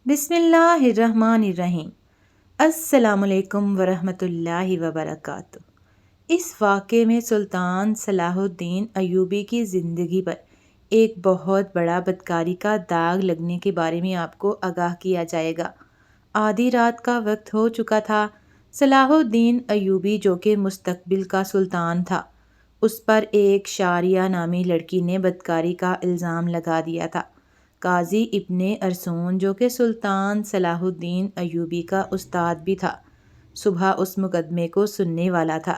بسم اللہ الرحمن الرحیم۔ السلام علیکم ورحمۃ اللہ وبرکاتہ۔ اس واقعے میں سلطان صلاح الدین ایوبی کی زندگی پر ایک بہت بڑا بدکاری کا داغ لگنے کے بارے میں آپ کو آگاہ کیا جائے گا۔ آدھی رات کا وقت ہو چکا تھا۔ صلاح الدین ایوبی جو کہ مستقبل کا سلطان تھا، اس پر ایک شاریہ نامی لڑکی نے بدکاری کا الزام لگا دیا تھا۔ قاضی ابن ارسون جو کہ سلطان صلاح الدین ایوبی کا استاد بھی تھا، صبح اس مقدمے کو سننے والا تھا۔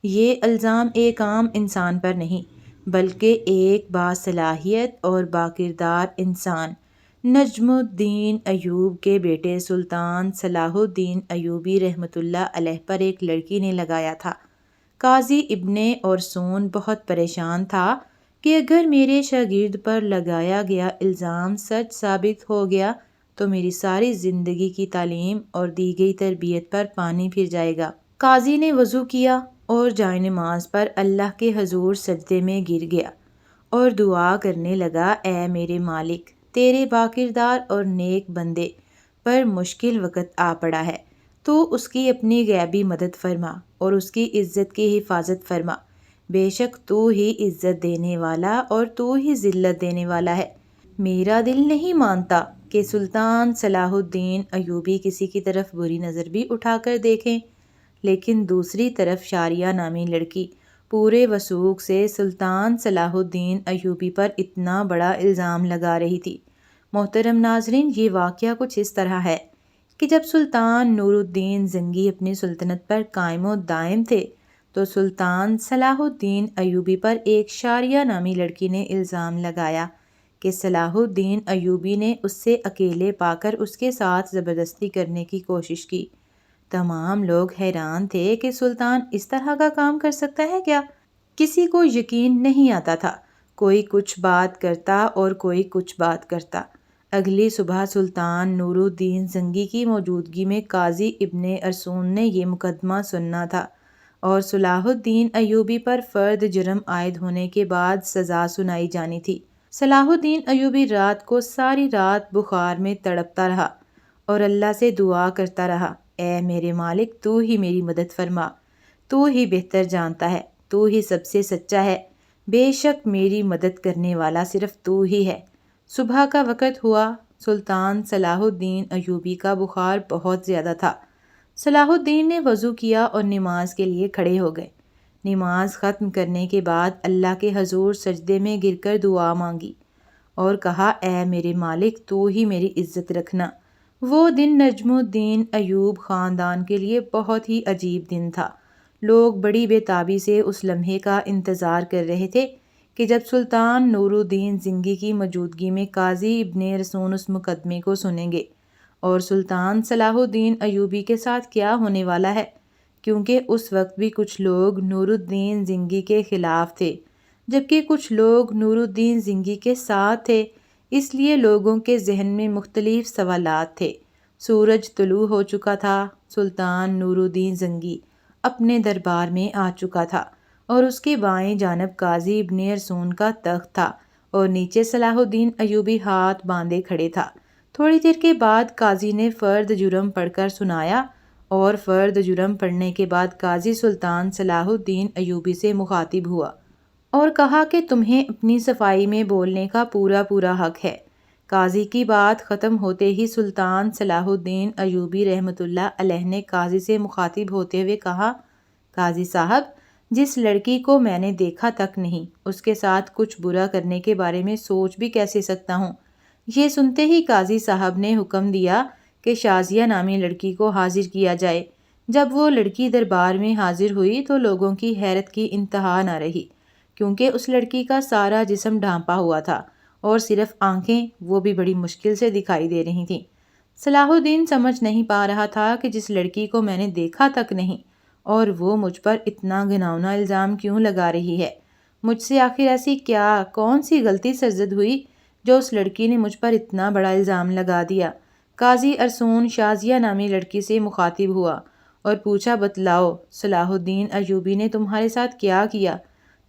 یہ الزام ایک عام انسان پر نہیں بلکہ ایک باصلاحیت اور باکردار انسان نجم الدین ایوب کے بیٹے سلطان صلاح الدین ایوبی رحمۃ اللہ علیہ پر ایک لڑکی نے لگایا تھا۔ قاضی ابن ارسون بہت پریشان تھا کہ اگر میرے شاگرد پر لگایا گیا الزام سچ ثابت ہو گیا تو میری ساری زندگی کی تعلیم اور دی گئی تربیت پر پانی پھر جائے گا۔ قاضی نے وضو کیا اور جائے نماز پر اللہ کے حضور سجدے میں گر گیا اور دعا کرنے لگا، اے میرے مالک، تیرے باکردار اور نیک بندے پر مشکل وقت آ پڑا ہے، تو اس کی اپنی غیبی مدد فرما اور اس کی عزت کی حفاظت فرما۔ بے شک تو ہی عزت دینے والا اور تو ہی ذلت دینے والا ہے۔ میرا دل نہیں مانتا کہ سلطان صلاح الدین ایوبی کسی کی طرف بری نظر بھی اٹھا کر دیکھیں، لیکن دوسری طرف شاریہ نامی لڑکی پورے وثوق سے سلطان صلاح الدین ایوبی پر اتنا بڑا الزام لگا رہی تھی۔ محترم ناظرین، یہ واقعہ کچھ اس طرح ہے کہ جب سلطان نور الدین زنگی اپنی سلطنت پر قائم و دائم تھے تو سلطان صلاح الدین ایوبی پر ایک شاریہ نامی لڑکی نے الزام لگایا کہ صلاح الدین ایوبی نے اس سے اکیلے پا کر اس کے ساتھ زبردستی کرنے کی کوشش کی۔ تمام لوگ حیران تھے کہ سلطان اس طرح کا کام کر سکتا ہے کیا؟ کسی کو یقین نہیں آتا تھا۔ کوئی کچھ بات کرتا اور کوئی کچھ بات کرتا۔ اگلی صبح سلطان نور الدین زنگی کی موجودگی میں قاضی ابن ارسون نے یہ مقدمہ سننا تھا اور صلاح الدین ایوبی پر فرد جرم عائد ہونے کے بعد سزا سنائی جانی تھی۔ صلاح الدین ایوبی رات کو ساری رات بخار میں تڑپتا رہا اور اللہ سے دعا کرتا رہا، اے میرے مالک، تو ہی میری مدد فرما، تو ہی بہتر جانتا ہے، تو ہی سب سے سچا ہے، بے شک میری مدد کرنے والا صرف تو ہی ہے۔ صبح کا وقت ہوا۔ سلطان صلاح الدین ایوبی کا بخار بہت زیادہ تھا۔ صلاح الدین نے وضو کیا اور نماز کے لیے کھڑے ہو گئے۔ نماز ختم کرنے کے بعد اللہ کے حضور سجدے میں گر کر دعا مانگی اور کہا، اے میرے مالک، تو ہی میری عزت رکھنا۔ وہ دن نجم الدین ایوب خاندان کے لیے بہت ہی عجیب دن تھا۔ لوگ بڑی بے تابی سے اس لمحے کا انتظار کر رہے تھے کہ جب سلطان نور الدین زنگی کی موجودگی میں قاضی ابن ارسون اس مقدمے کو سنیں گے اور سلطان صلاح الدین ایوبی کے ساتھ کیا ہونے والا ہے، کیونکہ اس وقت بھی کچھ لوگ نور الدین زنگی کے خلاف تھے جبکہ کچھ لوگ نور الدین زنگی کے ساتھ تھے۔ اس لیے لوگوں کے ذہن میں مختلف سوالات تھے۔ سورج طلوع ہو چکا تھا۔ سلطان نور الدین زنگی اپنے دربار میں آ چکا تھا اور اس کے بائیں جانب قاضی ابن ارسون کا تخت تھا اور نیچے صلاح الدین ایوبی ہاتھ باندھے کھڑے تھا۔ تھوڑی دیر کے بعد قاضی نے فرد جرم پڑھ کر سنایا اور فرد جرم پڑھنے کے بعد قاضی سلطان صلاح الدین ایوبی سے مخاطب ہوا اور کہا کہ تمہیں اپنی صفائی میں بولنے کا پورا حق ہے۔ قاضی کی بات ختم ہوتے ہی سلطان صلاح الدین ایوبی رحمۃ اللہ علیہ نے قاضی سے مخاطب ہوتے ہوئے کہا، قاضی صاحب، جس لڑکی کو میں نے دیکھا تک نہیں، اس کے ساتھ کچھ برا کرنے کے بارے میں سوچ بھی کیسے سکتا ہوں؟ یہ سنتے ہی قاضی صاحب نے حکم دیا کہ شازیہ نامی لڑکی کو حاضر کیا جائے۔ جب وہ لڑکی دربار میں حاضر ہوئی تو لوگوں کی حیرت کی انتہا نہ رہی، کیونکہ اس لڑکی کا سارا جسم ڈھانپا ہوا تھا اور صرف آنکھیں، وہ بھی بڑی مشکل سے دکھائی دے رہی تھیں۔ صلاح الدین سمجھ نہیں پا رہا تھا کہ جس لڑکی کو میں نے دیکھا تک نہیں اور وہ مجھ پر اتنا گھناؤنا الزام کیوں لگا رہی ہے؟ مجھ سے آخر ایسی کون سی غلطی سرزد ہوئی جو اس لڑکی نے مجھ پر اتنا بڑا الزام لگا دیا؟ قاضی ارسون شازیہ نامی لڑکی سے مخاطب ہوا اور پوچھا، بتلاؤ، صلاح الدین ایوبی نے تمہارے ساتھ کیا کیا؟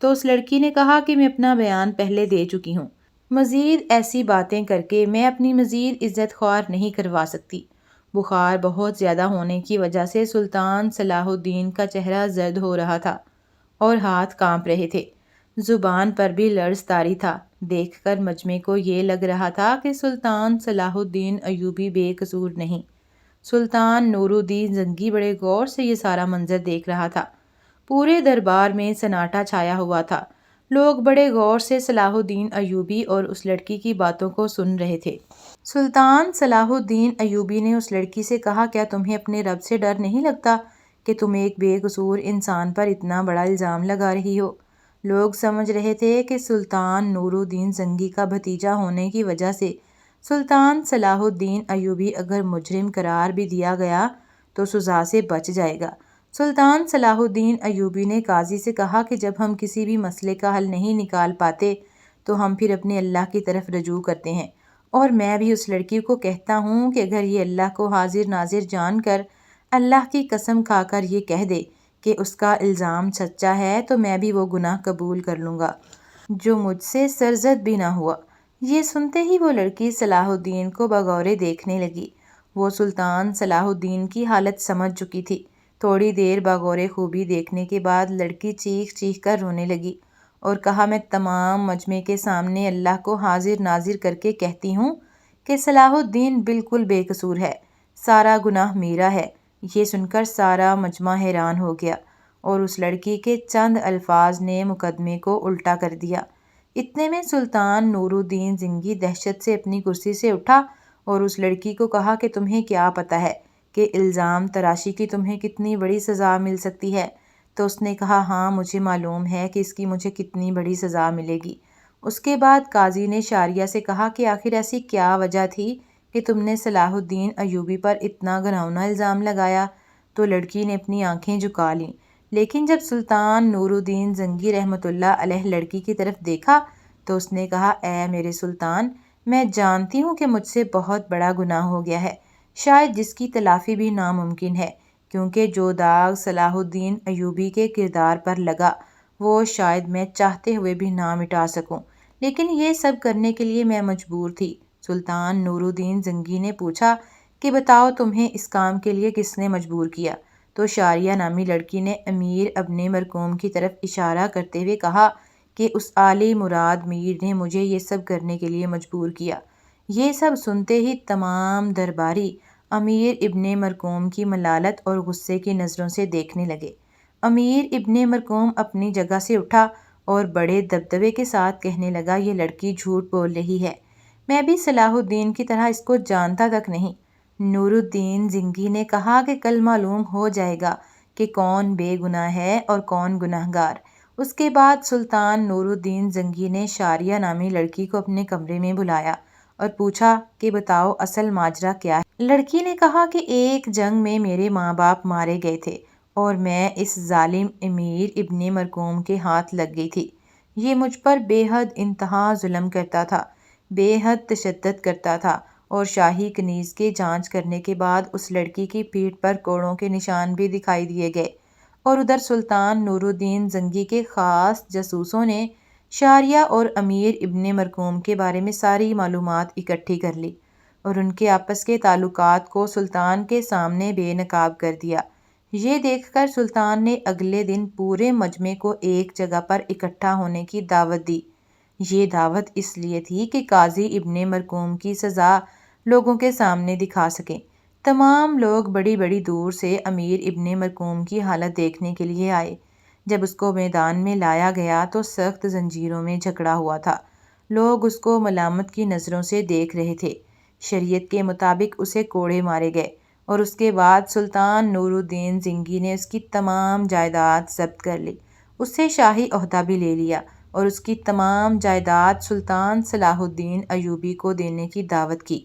تو اس لڑکی نے کہا کہ میں اپنا بیان پہلے دے چکی ہوں، مزید ایسی باتیں کر کے میں اپنی مزید عزت خوار نہیں کروا سکتی۔ بخار بہت زیادہ ہونے کی وجہ سے سلطان صلاح الدین کا چہرہ زرد ہو رہا تھا اور ہاتھ کانپ رہے تھے، زبان پر بھی لرز طاری تھا۔ دیکھ کر مجمع کو یہ لگ رہا تھا کہ سلطان صلاح الدین ایوبی بے قصور نہیں۔ سلطان نور الدین زنگی بڑے غور سے یہ سارا منظر دیکھ رہا تھا۔ پورے دربار میں سناٹا چھایا ہوا تھا۔ لوگ بڑے غور سے صلاح الدین ایوبی اور اس لڑکی کی باتوں کو سن رہے تھے۔ سلطان صلاح الدین ایوبی نے اس لڑکی سے کہا، کیا تمہیں اپنے رب سے ڈر نہیں لگتا کہ تم ایک بے قصور انسان پر اتنا بڑا الزام لگا رہی ہو؟ لوگ سمجھ رہے تھے کہ سلطان نور الدین زنگی کا بھتیجا ہونے کی وجہ سے سلطان صلاح الدین ایوبی اگر مجرم قرار بھی دیا گیا تو سزا سے بچ جائے گا۔ سلطان صلاح الدین ایوبی نے قاضی سے کہا کہ جب ہم کسی بھی مسئلے کا حل نہیں نکال پاتے تو ہم پھر اپنے اللہ کی طرف رجوع کرتے ہیں، اور میں بھی اس لڑکی کو کہتا ہوں کہ اگر یہ اللہ کو حاضر ناظر جان کر اللہ کی قسم کھا کر یہ کہہ دے کہ اس کا الزام سچا ہے تو میں بھی وہ گناہ قبول کر لوں گا جو مجھ سے سرزد بھی نہ ہوا۔ یہ سنتے ہی وہ لڑکی صلاح الدین کو بغورے دیکھنے لگی۔ وہ سلطان صلاح الدین کی حالت سمجھ چکی تھی۔ تھوڑی دیر بغور خوبی دیکھنے کے بعد لڑکی چیخ چیخ کر رونے لگی اور کہا، میں تمام مجمع کے سامنے اللہ کو حاضر ناظر کر کے کہتی ہوں کہ صلاح الدین بالکل بے قصور ہے، سارا گناہ میرا ہے۔ یہ سن کر سارا مجمع حیران ہو گیا اور اس لڑکی کے چند الفاظ نے مقدمے کو الٹا کر دیا۔ اتنے میں سلطان نور الدین زنگی دہشت سے اپنی کرسی سے اٹھا اور اس لڑکی کو کہا کہ تمہیں کیا پتہ ہے کہ الزام تراشی کی تمہیں کتنی بڑی سزا مل سکتی ہے؟ تو اس نے کہا، ہاں مجھے معلوم ہے کہ اس کی مجھے کتنی بڑی سزا ملے گی۔ اس کے بعد قاضی نے شاریہ سے کہا کہ آخر ایسی کیا وجہ تھی کہ تم نے صلاح الدین ایوبی پر اتنا گھناؤنا الزام لگایا؟ تو لڑکی نے اپنی آنکھیں جھکا لیں، لیکن جب سلطان نور الدین زنگی رحمۃ اللہ علیہ لڑکی کی طرف دیکھا تو اس نے کہا، اے میرے سلطان، میں جانتی ہوں کہ مجھ سے بہت بڑا گناہ ہو گیا ہے، شاید جس کی تلافی بھی ناممکن ہے، کیونکہ جو داغ صلاح الدین ایوبی کے کردار پر لگا وہ شاید میں چاہتے ہوئے بھی نہ مٹا سکوں، لیکن یہ سب کرنے کے لیے میں مجبور تھی۔ سلطان نور الدین زنگی نے پوچھا کہ بتاؤ تمہیں اس کام کے لیے کس نے مجبور کیا؟ تو شاریہ نامی لڑکی نے امیر ابن مرقوم کی طرف اشارہ کرتے ہوئے کہا کہ اس عالی مراد میر نے مجھے یہ سب کرنے کے لیے مجبور کیا۔ یہ سب سنتے ہی تمام درباری امیر ابن مرقوم کی ملالت اور غصے کی نظروں سے دیکھنے لگے۔ امیر ابن مرقوم اپنی جگہ سے اٹھا اور بڑے دبدبے کے ساتھ کہنے لگا، یہ لڑکی جھوٹ بول رہی ہے، میں بھی صلاح الدین کی طرح اس کو جانتا تک نہیں۔ نور الدین زنگی نے کہا کہ کل معلوم ہو جائے گا کہ کون بے گناہ ہے اور کون گناہ گار۔ اس کے بعد سلطان نور الدین زنگی نے شاریہ نامی لڑکی کو اپنے کمرے میں بلایا اور پوچھا کہ بتاؤ اصل ماجرا کیا ہے؟ لڑکی نے کہا کہ ایک جنگ میں میرے ماں باپ مارے گئے تھے اور میں اس ظالم امیر ابن مرقوم کے ہاتھ لگ گئی تھی۔ یہ مجھ پر بے حد انتہا ظلم کرتا تھا، بے حد تشدد کرتا تھا، اور شاہی کنیز کے جانچ کرنے کے بعد اس لڑکی کی پیٹھ پر کوڑوں کے نشان بھی دکھائی دیے گئے، اور ادھر سلطان نور الدین زنگی کے خاص جاسوسوں نے شاریہ اور امیر ابن مرقوم کے بارے میں ساری معلومات اکٹھی کر لی اور ان کے آپس کے تعلقات کو سلطان کے سامنے بے نقاب کر دیا۔ یہ دیکھ کر سلطان نے اگلے دن پورے مجمع کو ایک جگہ پر اکٹھا ہونے کی دعوت دی۔ یہ دعوت اس لیے تھی کہ قاضی ابن مرقوم کی سزا لوگوں کے سامنے دکھا سکیں۔ تمام لوگ بڑی بڑی دور سے امیر ابن مرقوم کی حالت دیکھنے کے لیے آئے۔ جب اس کو میدان میں لایا گیا تو سخت زنجیروں میں جکڑا ہوا تھا۔ لوگ اس کو ملامت کی نظروں سے دیکھ رہے تھے۔ شریعت کے مطابق اسے کوڑے مارے گئے اور اس کے بعد سلطان نور الدین زنگی نے اس کی تمام جائیداد ضبط کر لی، اس سے شاہی عہدہ بھی لے لیا اور اس کی تمام جائیداد سلطان صلاح الدین ایوبی کو دینے کی دعوت کی۔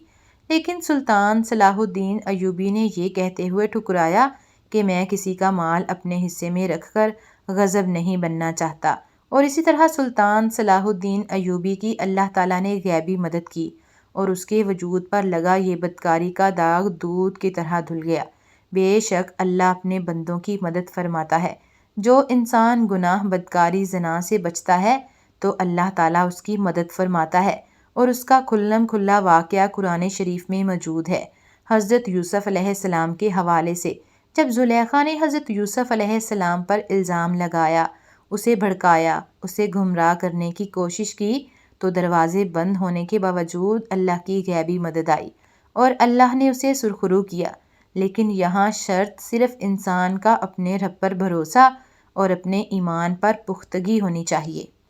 لیکن سلطان صلاح الدین ایوبی نے یہ کہتے ہوئے ٹھکرایا کہ میں کسی کا مال اپنے حصے میں رکھ کر غضب نہیں بننا چاہتا، اور اسی طرح سلطان صلاح الدین ایوبی کی اللہ تعالیٰ نے غیبی مدد کی اور اس کے وجود پر لگا یہ بدکاری کا داغ دودھ کی طرح دھل گیا۔ بے شک اللہ اپنے بندوں کی مدد فرماتا ہے۔ جو انسان گناہ بدکاری زنا سے بچتا ہے تو اللہ تعالیٰ اس کی مدد فرماتا ہے، اور اس کا کھلم کھلا واقعہ قرآن شریف میں موجود ہے، حضرت یوسف علیہ السلام کے حوالے سے۔ جب زلیخا نے حضرت یوسف علیہ السلام پر الزام لگایا، اسے بھڑکایا، اسے گمراہ کرنے کی کوشش کی، تو دروازے بند ہونے کے باوجود اللہ کی غیبی مدد آئی اور اللہ نے اسے سرخرو کیا۔ لیکن یہاں شرط صرف انسان کا اپنے رب پر بھروسہ اور اپنے ایمان پر پختگی ہونی چاہیے۔